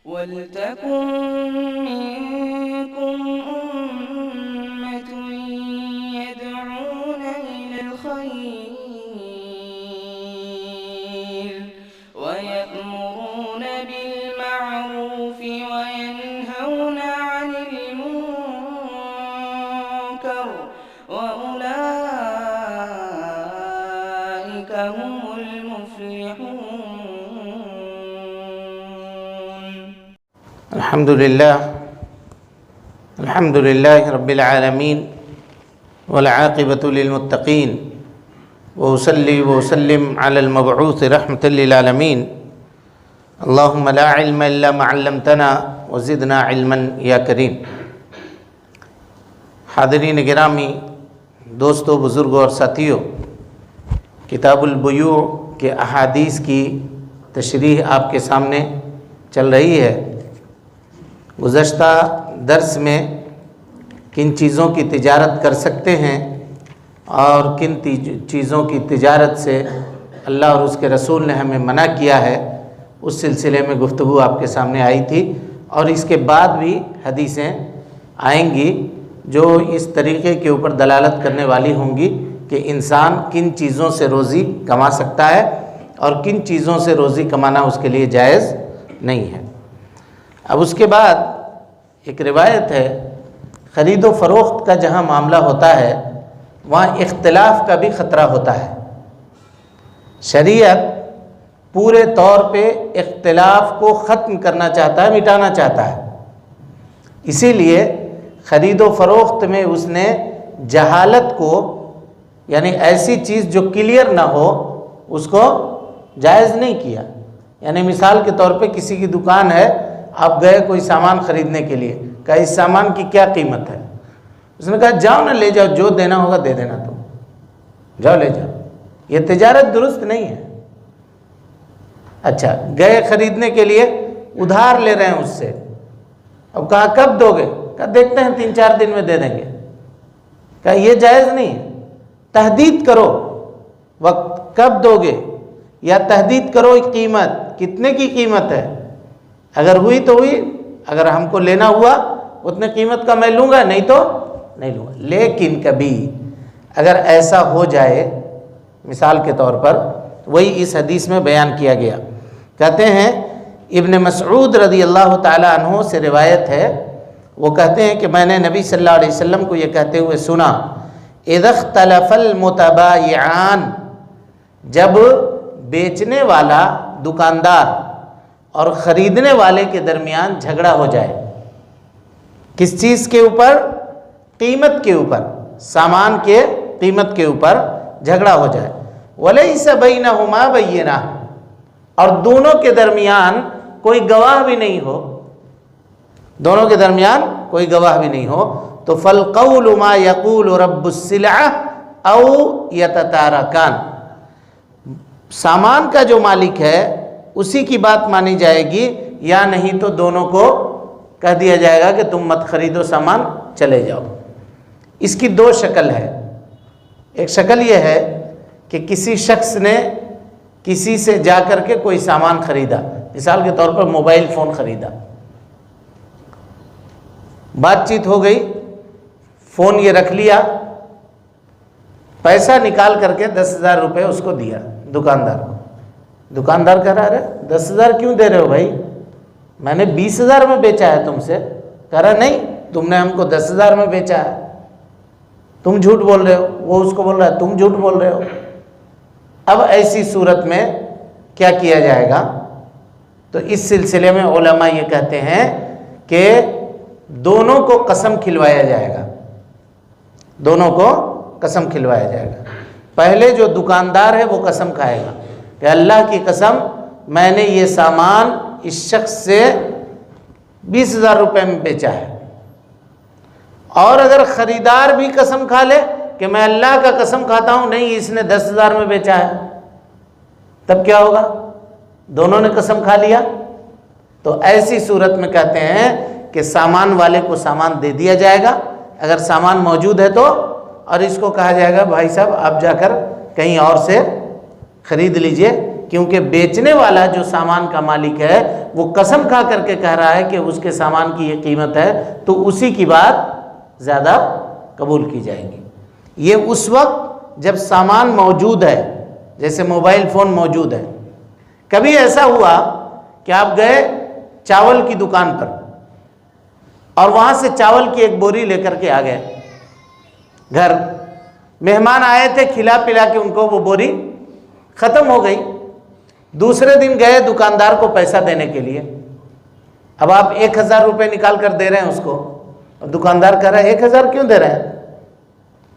وَلْتَكُن مِّنكُمْ أُمَّةٌ يَدْعُونَ إِلَى الْخَيْرِ وَيَأْمُرُونَ بِالْمَعْرُوفِ وَيَنْهَوْنَ عَنِ الْمُنكَرِ وَأُولَٰئِكَ هُمُ الْمُفْلِحُونَ. الحمد لله رب العالمين والعاقبة للمتقين وأصلي وأسلم على المبعوث رحمة للعالمين اللهم لا علم إلا ما علمتنا وزدنا علما یا کریم. حاضرین گرامی، دوستو، بزرگوں اور ساتھیوں، کتاب البیوع کے احادیث کی تشریح آپ کے سامنے چل رہی ہے. گزشتہ درس میں کن چیزوں کی تجارت کر سکتے ہیں اور کن چیزوں کی تجارت سے اللہ اور اس کے رسول نے ہمیں منع کیا ہے، اس سلسلے میں گفتگو آپ کے سامنے آئی تھی، اور اس کے بعد بھی حدیثیں آئیں گی جو اس طریقے کے اوپر دلالت کرنے والی ہوں گی کہ انسان کن چیزوں سے روزی کما سکتا ہے اور کن چیزوں سے روزی کمانا اس کے لیے جائز نہیں ہے. اب اس کے بعد ایک روایت ہے، خرید و فروخت کا جہاں معاملہ ہوتا ہے وہاں اختلاف کا بھی خطرہ ہوتا ہے. شریعت پورے طور پہ اختلاف کو ختم کرنا چاہتا ہے، مٹانا چاہتا ہے. اسی لیے خرید و فروخت میں اس نے جہالت کو، یعنی ایسی چیز جو کلیئر نہ ہو، اس کو جائز نہیں کیا. یعنی مثال کے طور پہ کسی کی دکان ہے، آپ گئے کوئی سامان خریدنے کے لیے، کہا اس سامان کی کیا قیمت ہے؟ اس نے کہا جاؤ نا لے جاؤ، جو دینا ہوگا دے دینا، تم جاؤ لے جاؤ. یہ تجارت درست نہیں ہے. اچھا، گئے خریدنے کے لیے، ادھار لے رہے ہیں اس سے. اب کہا کب دو گے؟ کہا دیکھتے ہیں 3-4 دن میں دے دیں گے. کہا یہ جائز نہیں ہے. تحدید کرو وقت، کب دو گے، یا تحدید کرو قیمت، کتنے کی قیمت ہے. اگر ہوئی تو ہوئی، اگر ہم کو لینا ہوا اتنے قیمت کا میں لوں گا، نہیں تو نہیں لوں گا. لیکن کبھی اگر ایسا ہو جائے، مثال کے طور پر وہی اس حدیث میں بیان کیا گیا. کہتے ہیں ابن مسعود رضی اللہ تعالی عنہ سے روایت ہے، وہ کہتے ہیں کہ میں نے نبی صلی اللہ علیہ وسلم کو یہ کہتے ہوئے سنا، اذا اختلف المتبائعان، جب بیچنے والا دکاندار اور خریدنے والے کے درمیان جھگڑا ہو جائے. کس چیز کے اوپر؟ قیمت کے اوپر، سامان کے قیمت کے اوپر جھگڑا ہو جائے. وَلَيْسَ بَيْنَهُمَا بَيِّنَةٌ، اور دونوں کے درمیان کوئی گواہ بھی نہیں ہو، دونوں کے درمیان کوئی گواہ بھی نہیں ہو، تو فَالْقَوْلُ مَا يَقُولُ رَبُّ السِّلْعَةِ أَوْ يَتَتَارَكَانِ، سامان کا جو مالک ہے اسی کی بات مانی جائے گی، یا نہیں تو دونوں کو کہہ دیا جائے گا کہ تم مت خریدو سامان، چلے جاؤ. اس کی 2 شکل ہے. ایک شکل یہ ہے کہ کسی شخص نے کسی سے جا کر کے کوئی سامان خریدا، مثال کے طور پر موبائل فون خریدا، بات چیت ہو گئی، فون یہ رکھ لیا، پیسہ نکال کر کے 10,000 روپے اس کو دیا دکاندار کو. دکاندار کہہ رہا ہے 10,000 کیوں دے رہے ہو بھائی، میں نے 20,000 میں بیچا ہے تم سے. کہہ رہا نہیں، تم نے ہم کو 10,000 میں بیچا ہے، تم جھوٹ بول رہے ہو. وہ اس کو بول رہا ہے تم جھوٹ بول رہے ہو. اب ایسی صورت میں کیا کیا جائے گا؟ تو اس سلسلے میں علماء یہ کہتے ہیں کہ دونوں کو قسم کھلوایا جائے گا، دونوں کو قسم کھلوایا جائے گا. پہلے جو دکاندار ہے وہ قسم کھائے گا کہ اللہ کی قسم میں نے یہ سامان اس شخص سے 20,000 روپے میں بیچا ہے. اور اگر خریدار بھی قسم کھا لے کہ میں اللہ کا قسم کھاتا ہوں نہیں اس نے 10,000 میں بیچا ہے، تب کیا ہوگا؟ دونوں نے قسم کھا لیا. تو ایسی صورت میں کہتے ہیں کہ سامان والے کو سامان دے دیا جائے گا اگر سامان موجود ہے تو، اور اس کو کہا جائے گا بھائی صاحب آپ جا کر کہیں اور سے خرید لیجئے کیونکہ بیچنے والا جو سامان کا مالک ہے وہ قسم کھا کر کے کہہ رہا ہے کہ اس کے سامان کی یہ قیمت ہے، تو اسی کی بات زیادہ قبول کی جائے گی۔ یہ اس وقت جب سامان موجود ہے، جیسے موبائل فون موجود ہے۔ کبھی ایسا ہوا کہ آپ گئے چاول کی دکان پر اور وہاں سے چاول کی ایک بوری لے کر کے آ گئے گھر، مہمان آئے تھے، کھلا پلا کے ان کو وہ بوری ختم ہو گئی۔ دوسرے دن گئے دکاندار کو پیسہ دینے کے لیے، اب آپ 1000 روپے نکال کر دے رہے ہیں اس کو، اور دکاندار کہہ رہا ہے 1000 کیوں دے رہے ہیں،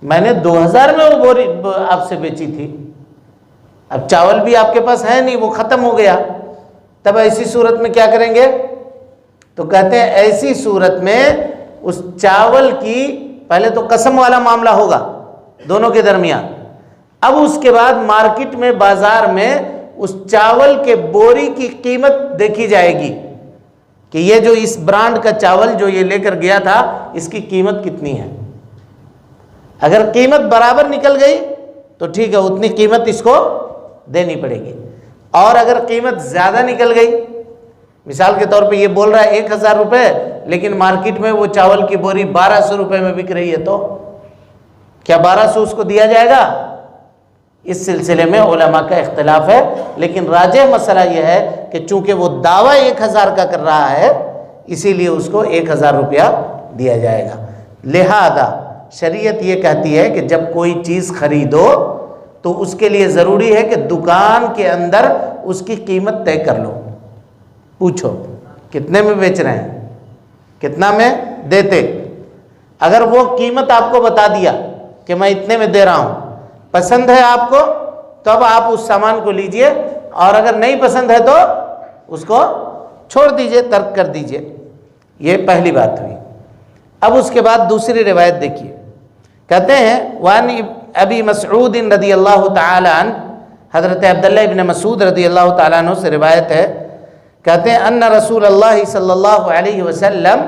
میں نے 2000 میں وہ بوری آپ سے بیچی تھی، اب چاول بھی آپ کے پاس ہے نہیں، وہ ختم ہو گیا۔ تب ایسی صورت میں کیا کریں گے؟ تو کہتے ہیں ایسی صورت میں اس چاول کی پہلے تو قسم والا معاملہ ہوگا دونوں کے درمیان، اب اس کے بعد مارکیٹ میں بازار میں اس چاول کے بوری کی قیمت دیکھی جائے گی کہ یہ جو اس برانڈ کا چاول جو یہ لے کر گیا تھا اس کی قیمت کتنی ہے۔ اگر قیمت برابر نکل گئی تو ٹھیک ہے، اتنی قیمت اس کو دینی پڑے گی، اور اگر قیمت زیادہ نکل گئی، مثال کے طور پہ یہ بول رہا ہے 1000 روپے لیکن مارکیٹ میں وہ چاول کی بوری 1200 روپے میں بک رہی ہے، تو کیا 1200 اس کو دیا جائے گا؟ اس سلسلے میں علماء کا اختلاف ہے، لیکن راجح مسئلہ یہ ہے کہ چونکہ وہ دعویٰ 1000 کا کر رہا ہے اسی لیے اس کو 1000 روپیہ دیا جائے گا۔ لہذا شریعت یہ کہتی ہے کہ جب کوئی چیز خریدو تو اس کے لیے ضروری ہے کہ دکان کے اندر اس کی قیمت طے کر لو، پوچھو کتنے میں بیچ رہے ہیں، کتنا میں دیتے۔ اگر وہ قیمت آپ کو بتا دیا کہ میں اتنے میں دے رہا ہوں، پسند ہے آپ کو تو اب آپ اس سامان کو لیجئے، اور اگر نہیں پسند ہے تو اس کو چھوڑ دیجئے، ترک کر دیجئے۔ یہ پہلی بات ہوئی۔ اب اس کے بعد دوسری روایت دیکھیے، کہتے ہیں وان ابی مسعود رضی اللہ تعالی عنہ، حضرت عبداللہ ابن مسعود رضی اللہ تعالیٰ عنہ سے روایت ہے، کہتے ہیں ان رسول اللہ صلی اللہ علیہ وسلم،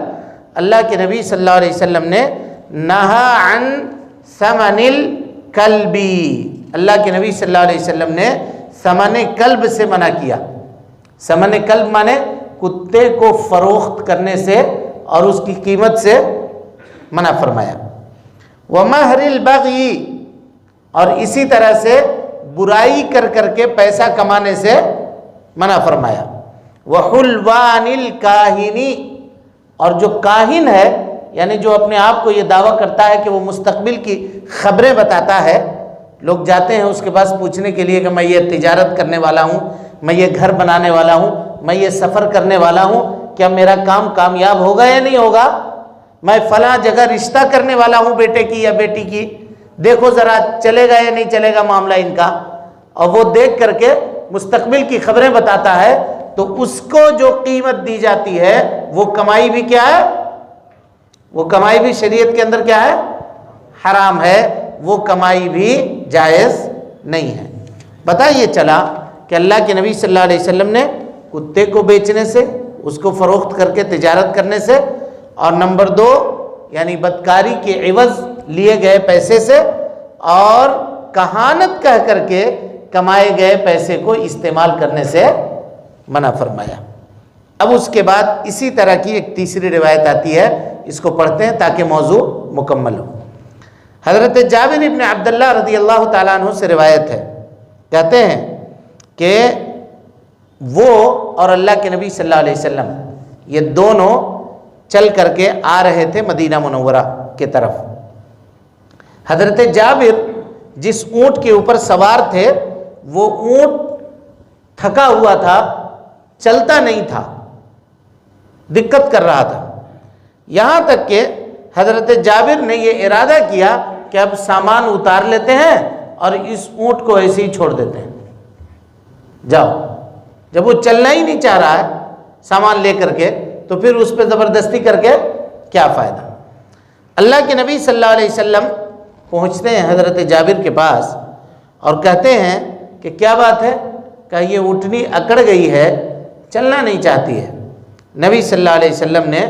اللہ کے نبی صلی اللہ علیہ وسلم نے نہا عن ثمن الکلبی، اللہ کے نبی صلی اللہ علیہ وسلم نے ثمن کلب سے منع کیا۔ ثمن کلب مانے کتے کو فروخت کرنے سے اور اس کی قیمت سے منع فرمایا۔ ومہر البغی، اور اسی طرح سے برائی کر کر کے پیسہ کمانے سے منع فرمایا۔ وحلوان الکاہنی، اور جو کاہن ہے یعنی جو اپنے آپ کو یہ دعویٰ کرتا ہے کہ وہ مستقبل کی خبریں بتاتا ہے، لوگ جاتے ہیں اس کے پاس پوچھنے کے لیے کہ میں یہ تجارت کرنے والا ہوں، میں یہ گھر بنانے والا ہوں، میں یہ سفر کرنے والا ہوں، کیا میرا کام کامیاب ہوگا یا نہیں ہوگا، میں فلاں جگہ رشتہ کرنے والا ہوں بیٹے کی یا بیٹی کی، دیکھو ذرا چلے گا یا نہیں چلے گا معاملہ ان کا، اور وہ دیکھ کر کے مستقبل کی خبریں بتاتا ہے، تو اس کو جو قیمت دی جاتی ہے وہ کمائی بھی کیا ہے، وہ کمائی بھی شریعت کے اندر کیا ہے، حرام ہے، وہ کمائی بھی جائز نہیں ہے۔ پتہ یہ چلا کہ اللہ کے نبی صلی اللہ علیہ وسلم نے کتے کو بیچنے سے، اس کو فروخت کر کے تجارت کرنے سے، اور نمبر 2 یعنی بدکاری کے عوض لیے گئے پیسے سے، اور کہانت کہہ کر کے کمائے گئے پیسے کو استعمال کرنے سے منع فرمایا۔ اب اس کے بعد اسی طرح کی ایک تیسری روایت آتی ہے، اس کو پڑھتے ہیں تاکہ موضوع مکمل ہو۔ حضرت جابر ابن عبداللہ رضی اللہ تعالیٰ عنہ سے روایت ہے، کہتے ہیں کہ وہ اور اللہ کے نبی صلی اللہ علیہ وسلم یہ دونوں چل کر کے آ رہے تھے مدینہ منورہ کی طرف۔ حضرت جابر جس اونٹ کے اوپر سوار تھے وہ اونٹ تھکا ہوا تھا، چلتا نہیں تھا، دقت کر رہا تھا، یہاں تک کہ حضرت جابر نے یہ ارادہ کیا کہ اب سامان اتار لیتے ہیں اور اس اونٹ کو ایسے ہی چھوڑ دیتے ہیں، جاؤ۔ جب وہ چلنا ہی نہیں چاہ رہا ہے سامان لے کر کے تو پھر اس پہ زبردستی کر کے کیا فائدہ۔ اللہ کے نبی صلی اللہ علیہ وسلم پہنچتے ہیں حضرت جابر کے پاس اور کہتے ہیں کہ کیا بات ہے، کہ یہ اونٹنی اکڑ گئی ہے، چلنا نہیں چاہتی ہے۔ نبی صلی اللہ علیہ وسلم نے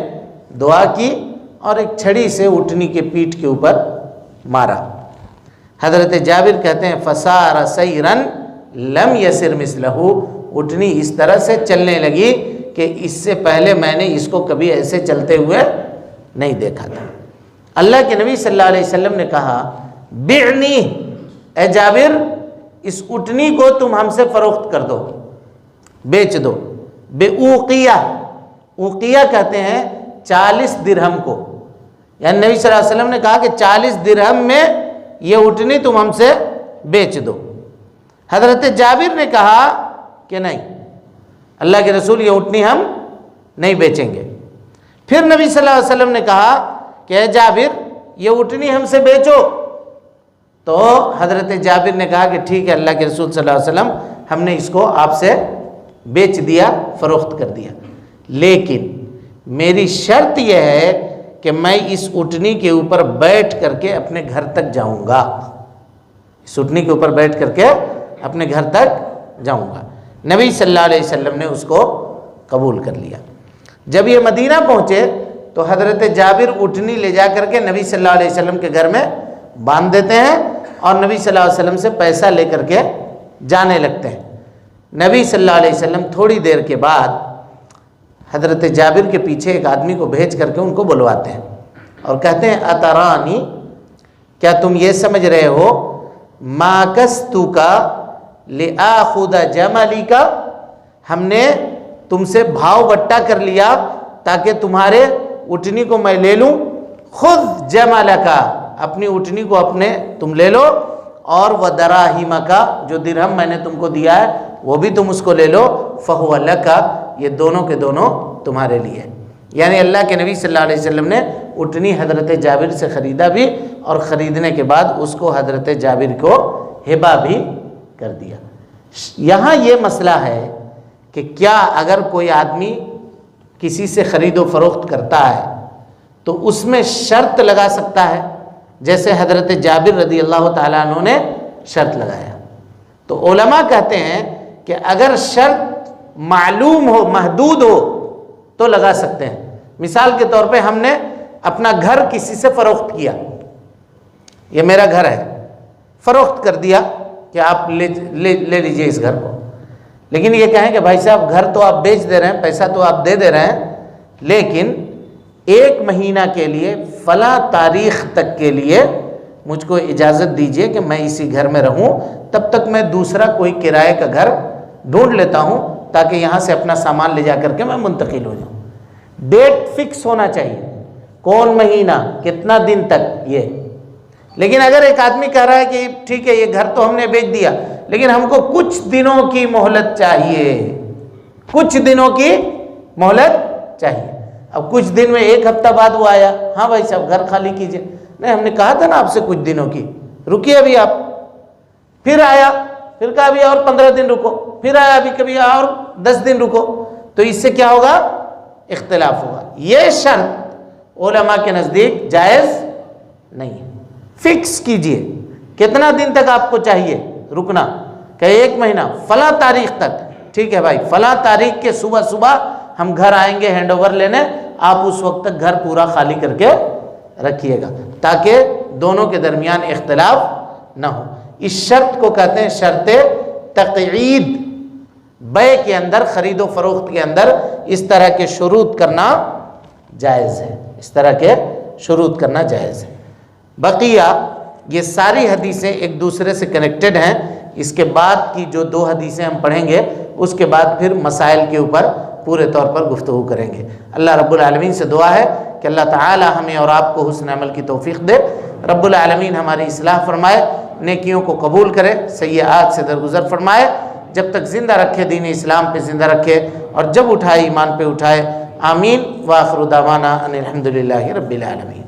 دعا کی اور ایک چھڑی سے اونٹنی کے پیٹھ کے اوپر مارا۔ حضرت جابر کہتے ہیں فَسَارَ سَيْرًا لم یسر مثلہ، اٹھنی اس طرح سے چلنے لگی کہ اس سے پہلے میں نے اس کو کبھی ایسے چلتے ہوئے نہیں دیکھا تھا۔ اللہ کے نبی صلی اللہ علیہ وسلم نے کہا بعنی، اے جابر اس اٹھنی کو تم ہم سے فروخت کر دو، بیچ دو، بے اوقیہ، اوقیہ کہتے ہیں 40 درہم کو، یعنی نبی صلی اللہ علیہ وسلم نے کہا کہ 40 درہم میں یہ اٹھنی تم ہم سے بیچ دو۔ حضرت جابر نے کہا کہ نہیں اللہ کے رسول یہ اٹھنی ہم نہیں بیچیں گے۔ پھر نبی صلی اللہ علیہ وسلم نے کہا کہ اے جابر یہ اٹھنی ہم سے بیچو، تو حضرت جابر نے کہا کہ ٹھیک ہے اللہ کے رسول صلی اللہ علیہ وسلم ہم نے اس کو آپ سے بیچ دیا، فروخت کر دیا، لیکن میری شرط یہ ہے کہ میں اس اٹھنی کے اوپر بیٹھ کر کے اپنے گھر تک جاؤں گا، اس اٹھنی کے اوپر بیٹھ کر کے اپنے گھر تک جاؤں گا۔ نبی صلی اللہ علیہ وسلم نے اس کو قبول کر لیا۔ جب یہ مدینہ پہنچے تو حضرت جابر اٹھنی لے جا کر کے نبی صلی اللہ علیہ وسلم کے گھر میں باندھ دیتے ہیں اور نبی صلی اللہ علیہ وسلم سے پیسہ لے کر کے جانے لگتے ہیں۔ نبی صلی اللہ علیہ وسلم تھوڑی دیر کے بعد حضرت جابر کے پیچھے ایک آدمی کو بھیج کر کے ان کو بلواتے ہیں اور کہتے ہیں اترانی، کیا تم یہ سمجھ رہے ہو ماکستوک لآخذ جملک، ہم نے تم سے بھاؤ بٹا کر لیا تاکہ تمہارے اٹھنی کو میں لے لوں، خذ جملک، اپنی اٹھنی کو اپنے تم لے لو، اور ودراہمک، جو درہم میں نے تم کو دیا ہے وہ بھی تم اس کو لے لو، فہو لک، یہ دونوں کے دونوں تمہارے لیے۔ یعنی اللہ کے نبی صلی اللہ علیہ وسلم نے اٹھنی حضرت جابر سے خریدا بھی اور خریدنے کے بعد اس کو حضرت جابر کو ہبہ بھی کر دیا۔ یہاں یہ مسئلہ ہے کہ کیا اگر کوئی آدمی کسی سے خرید و فروخت کرتا ہے تو اس میں شرط لگا سکتا ہے، جیسے حضرت جابر رضی اللہ تعالیٰ عنہ نے شرط لگایا؟ تو علماء کہتے ہیں کہ اگر شرط معلوم ہو، محدود ہو تو لگا سکتے ہیں۔ مثال کے طور پہ ہم نے اپنا گھر کسی سے فروخت کیا، یہ میرا گھر ہے، فروخت کر دیا کہ آپ لے لیجئے اس گھر کو، لیکن یہ کہیں کہ بھائی صاحب گھر تو آپ بیچ دے رہے ہیں، پیسہ تو آپ دے دے رہے ہیں، لیکن 1 مہینہ کے لیے فلاں تاریخ تک کے لیے مجھ کو اجازت دیجئے کہ میں اسی گھر میں رہوں، تب تک میں دوسرا کوئی کرائے کا گھر ڈھونڈ لیتا ہوں تاکہ یہاں سے اپنا سامان لے جا کر کے میں منتقل ہو جاؤں۔ ڈیٹ فکس ہونا چاہیے، کون مہینہ کتنا دن تک یہ۔ لیکن اگر ایک آدمی کہہ رہا ہے کہ ٹھیک ہے یہ گھر تو ہم نے بیچ دیا لیکن ہم کو کچھ دنوں کی مہلت چاہیے، کچھ دنوں کی مہلت چاہیے، اب کچھ دن میں 1 ہفتہ بعد وہ آیا، ہاں بھائی صاحب گھر خالی کیجئے، نہیں ہم نے کہا تھا نا آپ سے کچھ دنوں کی، رکیے ابھی آپ، پھر آیا، پھر کہا ابھی اور 15 دن رکو، پھر آیا ابھی کبھی اور 10 دن رکو، تو اس سے کیا ہوگا؟ اختلاف ہوگا۔ یہ شرط علماء کے نزدیک جائز نہیں ہے۔ فکس کیجئے کتنا دن تک آپ کو چاہیے رکنا، کہ 1 مہینہ فلاں تاریخ تک، ٹھیک ہے بھائی فلاں تاریخ کے صبح ہم گھر آئیں گے ہینڈ اوور لینے، آپ اس وقت تک گھر پورا خالی کر کے رکھیے گا تاکہ دونوں کے درمیان اختلاف نہ ہو۔ اس شرط کو کہتے ہیں شرط تقعید۔ بیع کے اندر، خرید و فروخت کے اندر اس طرح کے شروط کرنا جائز ہے، اس طرح کے شروط کرنا جائز ہے۔ بقیہ یہ ساری حدیثیں ایک دوسرے سے کنیکٹڈ ہیں، اس کے بعد کی جو 2 حدیثیں ہم پڑھیں گے اس کے بعد پھر مسائل کے اوپر پورے طور پر گفتگو کریں گے۔ اللہ رب العالمین سے دعا ہے کہ اللہ تعالی ہمیں اور آپ کو حسن عمل کی توفیق دے، رب العالمین ہماری اصلاح فرمائے، نیکیوں کو قبول کرے، سیئات سے درگزر فرمائے، جب تک زندہ رکھے دین اسلام پہ زندہ رکھے، اور جب اٹھائے ایمان پہ اٹھائے۔ آمین۔ وآخر دعوانا ان الحمدللہ رب العالمین۔